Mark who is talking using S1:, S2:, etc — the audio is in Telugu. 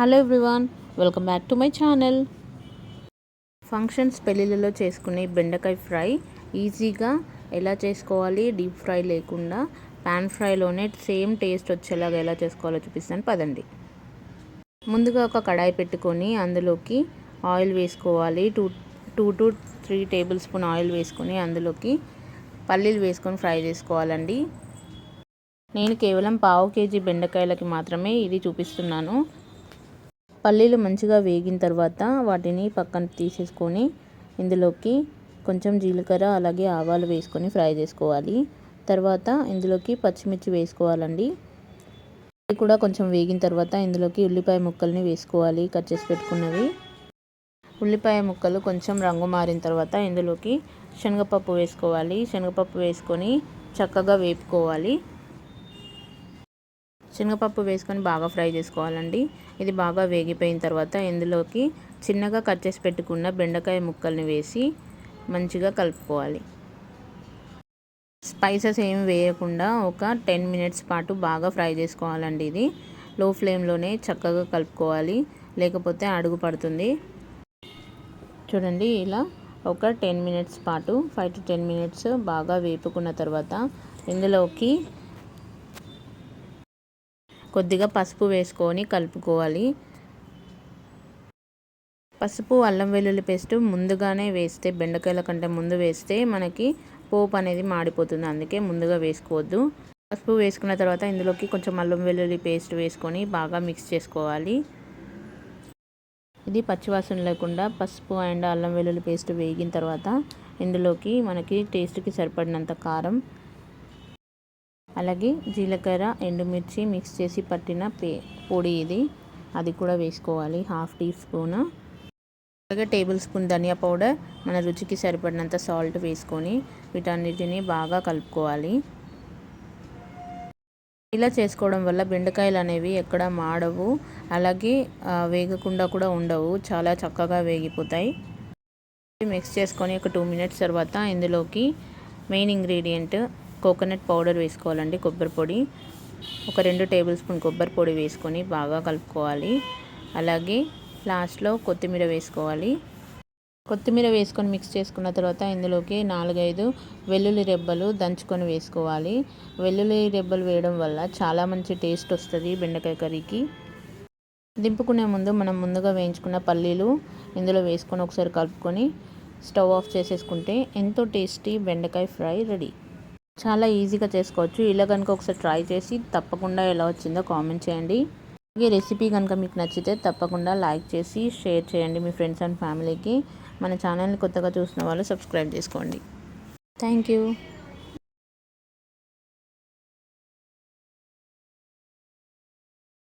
S1: Hello everyone, welcome back to my channel. Functions పెళ్ళిళ్ళలో చేసుకునే బెండకాయ ఫ్రై ఈజీగా ఎలా చేసుకోవాలి, డీప్ ఫ్రై లేకుండా పాన్ ఫ్రైలోనే సేమ్ టేస్ట్ వచ్చేలాగా ఎలా చేసుకోవాలో చూపిస్తాను పదండి. ముందుగా ఒక కడాయి పెట్టుకొని అందులోకి ఆయిల్ వేసుకోవాలి. Two to 3 table spoon oil వేసుకొని అందులోకి పల్లీలు వేసుకొని ఫ్రై చేసుకోవాలండి. నేను కేవలం 1/2 kg బెండకాయలకి మాత్రమే ఇది చూపిస్తున్నాను. పల్లీలు మంచిగా వేగిన తర్వాత వాటిని పక్కన తీసేసుకొని ఇందులోకి కొంచెం జీలకర్ర అలాగే ఆవాలు వేసుకొని ఫ్రై చేసుకోవాలి. తర్వాత ఇందులోకి పచ్చిమిర్చి వేసుకోవాలండి. ఇది కూడా కొంచెం వేగిన తర్వాత ఇందులోకి ఉల్లిపాయ ముక్కల్ని వేసుకోవాలి, కట్ చేసి పెట్టుకున్నవి. ఉల్లిపాయ ముక్కలు కొంచెం రంగు మారిన తర్వాత ఇందులోకి శనగపప్పు వేసుకోవాలి. శనగపప్పు వేసుకొని చక్కగా వేపుకోవాలి. శనగపప్పు వేసుకొని బాగా ఫ్రై చేసుకోవాలండి. ఇది బాగా వేగిపోయిన తర్వాత ఇందులోకి చిన్నగా కట్ చేసి పెట్టుకున్న బెండకాయ ముక్కల్ని వేసి మంచిగా కలుపుకోవాలి. స్పైసెస్ ఏమి వేయకుండా ఒక 10 మినిట్స్ పాటు బాగా ఫ్రై చేసుకోవాలండి. ఇది లో ఫ్లేమ్లోనే చక్కగా కలుపుకోవాలి, లేకపోతే అడుగు పడుతుంది. చూడండి, ఇలా ఒక 10 మినిట్స్ పాటు 5 to 10 మినిట్స్ బాగా వేపుకున్న తర్వాత ఇందులోకి కొద్దిగా పసుపు వేసుకొని కలుపుకోవాలి. పసుపు, అల్లం వెల్లుల్లి పేస్ట్ ముందుగానే వేస్తే, బెండకాయల కంటే ముందు వేస్తే మనకి పోపు అనేది మాడిపోతుంది. అందుకే ముందుగా వేసుకోవద్దు. పసుపు వేసుకున్న తర్వాత ఇందులోకి కొంచెం అల్లం వెల్లుల్లి పేస్ట్ వేసుకొని బాగా మిక్స్ చేసుకోవాలి. ఇది పచ్చివాసన లేకుండా పసుపు అండ్ అల్లం వెల్లుల్లి పేస్ట్ వేగిన తర్వాత ఇందులోకి మనకి టేస్ట్కి సరిపడినంత కారం అలాగే జీలకర్ర, ఎండుమిర్చి మిక్స్ చేసి పట్టిన పొడి అది కూడా వేసుకోవాలి, 1/2 టీ స్పూన్. అలాగే టేబుల్ స్పూన్ ధనియా పౌడర్, మన రుచికి సరిపడినంత సాల్ట్ వేసుకొని వీటన్నిటిని బాగా కలుపుకోవాలి. ఇలా చేసుకోవడం వల్ల బెండకాయలు అనేవి ఎక్కడ మాడవు, అలాగే వేగకుండా కూడా ఉండవు, చాలా చక్కగా వేగిపోతాయి. మిక్స్ చేసుకొని ఒక 2 మినిట్స్ తర్వాత ఇందులోకి మెయిన్ ఇంగ్రీడియంట్ కోకోనట్ పౌడర్ వేసుకోవాలండి, కొబ్బరి పొడి. ఒక 2 టేబుల్ స్పూన్ కొబ్బరి పొడి వేసుకొని బాగా కలుపుకోవాలి. అలాగే లాస్ట్లో కొత్తిమీర వేసుకోవాలి. కొత్తిమీర వేసుకొని మిక్స్ చేసుకున్న తర్వాత ఇందులోకి 4-5 వెల్లుల్లి రెబ్బలు దంచుకొని వేసుకోవాలి. వెల్లుల్లి రెబ్బలు వేయడం వల్ల చాలా మంచి టేస్ట్ వస్తుంది బెండకాయ కర్రీకి. దింపుకునే ముందు మనం ముందుగా వేయించుకున్న పల్లీలు ఇందులో వేసుకొని ఒకసారి కలుపుకొని స్టవ్ ఆఫ్ చేసేసుకుంటే ఎంతో టేస్టీ బెండకాయ ఫ్రై రెడీ. చాలా ఈజీగా చేసుకోవచ్చు. ఇలా కనుక ఒకసారి ట్రై చేసి తప్పకుండా ఎలా వచ్చిందో కామెంట్ చేయండి. ఈ రెసిపీ కనుక మీకు నచ్చితే తప్పకుండా లైక్ చేసి షేర్ చేయండి మీ ఫ్రెండ్స్ అండ్ ఫ్యామిలీకి. మన ఛానల్ని కొత్తగా చూసిన వాళ్ళు సబ్స్క్రైబ్ చేసుకోండి. Thank you.